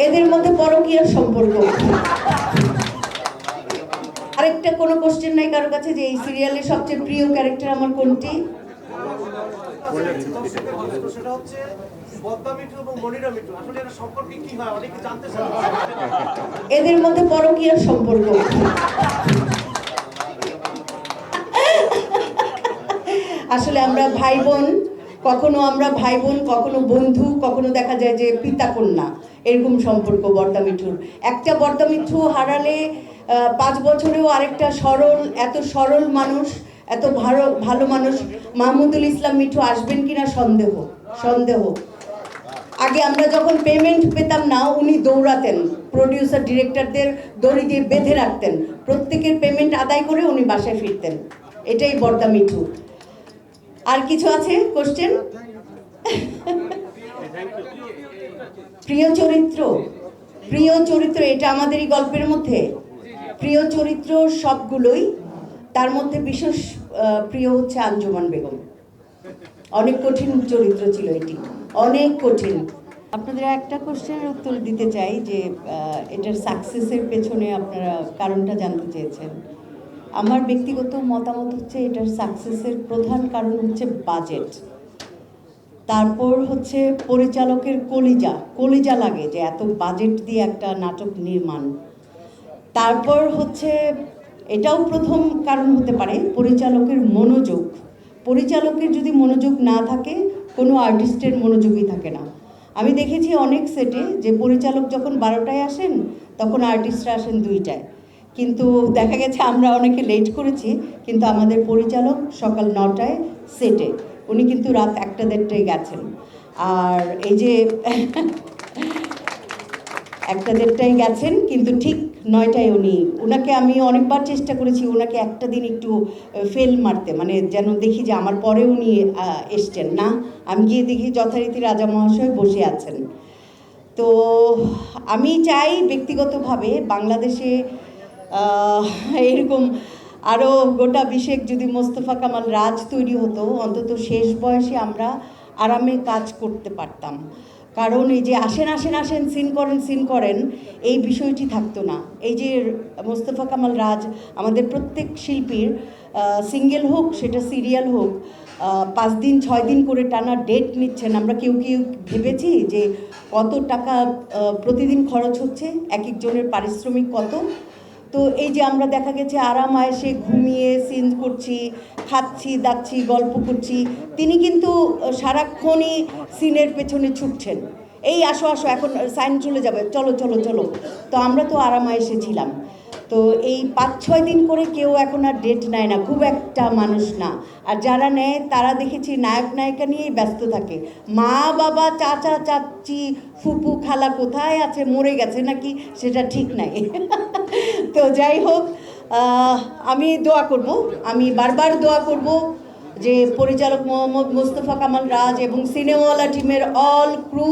এদের মধ্যে পরকীয়ার সম্পর্ক। আরেকটা কোনো কোশ্চেন নাই কারো কাছে যে এই সিরিয়ালের সবচেয়ে প্রিয় ক্যারেক্টার আমার কোনটি? এদের মধ্যে পরকীয়ার সম্পর্ক। আসলে আমরা ভাই বোন, কখনো কখনো বন্ধু, কখনো দেখা যায় যে পিতা কন্যা, এরকম সম্পর্ক বর্দা মিঠুর। একটা বর্দা মিঠু হারালে 5 বছরেও আরেকটা এত সরল মানুষ, এত ভালো মানুষ মাহমুদুল ইসলাম মিঠু আসবেন কিনা সন্দেহ। আগে আমরা যখন পেমেন্ট পেতাম না, উনি দৌড়াতেন, প্রডিউসার ডিরেক্টরদের দড়ি দিয়ে বেঁধে রাখতেন, প্রত্যেকের পেমেন্ট আদায় করে উনি বাসায় ফিরতেন। এটাই বর্দা মিঠু। আর কিছু আছে কোশ্চেন? প্রিয় চরিত্র এটা আমাদেরই গল্পের মধ্যে প্রিয় চরিত্র সবগুলোই, তার মধ্যে বিশেষ প্রিয় হচ্ছে আঞ্জুমান বেগম। অনেক কঠিন চরিত্র ছিল এটি, অনেক কঠিন। আপনাদের একটা কোশ্চেনের উত্তর দিতে চাই যে এটার সাকসেসের পেছনে আপনারা কারণটা জানতে চেয়েছেন। আমার ব্যক্তিগত মতামত হচ্ছে এটার সাকসেসের প্রধান কারণ হচ্ছে বাজেট, তারপর হচ্ছে পরিচালকের কলিজা লাগে যে এত বাজেট দিয়ে একটা নাটক নির্মাণ, তারপর হচ্ছে এটাও প্রথম কারণ হতে পারে পরিচালকের মনোযোগ। পরিচালকের যদি মনোযোগ না থাকে, কোনো আর্টিস্টের মনোযোগই থাকে না। আমি দেখেছি অনেক সেটে যে পরিচালক যখন 12টায় আসেন তখন আর্টিস্টরা আসেন 2টায়, কিন্তু দেখা গেছে আমরা অনেকে লেট করেছি, কিন্তু আমাদের পরিচালক সকাল 9টায় সেটে, উনি কিন্তু রাত 1টা-1.30টায় গেছেন। আর এই যে 1টা-1.30টায় গেছেন, কিন্তু ঠিক 9টায় ওনাকে আমি অনেকবার চেষ্টা করেছি ওনাকে একটা দিন একটু ফেল মারতে, মানে যেন দেখি যে আমার পরে উনি এসছেন না। আমি গিয়ে দেখি যথারীতি রাজা মহাশয় বসে আছেন। তো আমি চাই ব্যক্তিগতভাবে বাংলাদেশে এরকম আরও গোটা 20 যদি মোস্তফা কামাল রাজ তৈরি হতো, অন্তত শেষ বয়সে আমরা আরামে কাজ করতে পারতাম। কারণ এই যে আসেন সিন করেন এই বিষয়টি থাকতো না। এই যে মোস্তফা কামাল রাজ আমাদের প্রত্যেক শিল্পীর সিঙ্গেল হোক সেটা সিরিয়াল হোক 5 দিন 6 দিন করে টানা ডেট নিচ্ছেন। আমরা কেউ ভেবেছি যে কত টাকা প্রতিদিন খরচ হচ্ছে, এক একজনের পারিশ্রমিক কত। তো এই যে আমরা দেখা গেছে আরাম আয়েসে ঘুমিয়ে সিন করছি, খাচ্ছি দাচ্ছি গল্প করছি, তিনি কিন্তু সারাক্ষণই সিনের পেছনে ছুটছেন, এই আসো এখন সাইন চলে যাবে, চলো। তো আমরা তো আরাম আয়েসে ছিলাম। তো এই 5-6 দিন করে কেউ এখন আর ডেট নেয় না, খুব একটা মানুষ না। আর যারা নেয় তারা দেখেছি নায়ক নায়িকা নিয়েই ব্যস্ত থাকে। মা বাবা চাচা চাচি ফুপু খালা কোথায় আছে, মরে গেছে নাকি সেটা ঠিক নাই। তো যাই হোক, আমি আমি বারবার দোয়া করব যে পরিচালক মোহাম্মদ মোস্তফা কামাল রাজ এবং সিনেমাওয়ালা টিমের অল ক্রু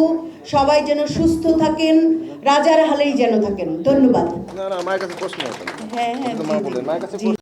সবাই যেন সুস্থ থাকেন, রাজার হালেই যেন থাকেন। ধন্যবাদ। না আমার কাছে প্রশ্ন আছে। হ্যাঁ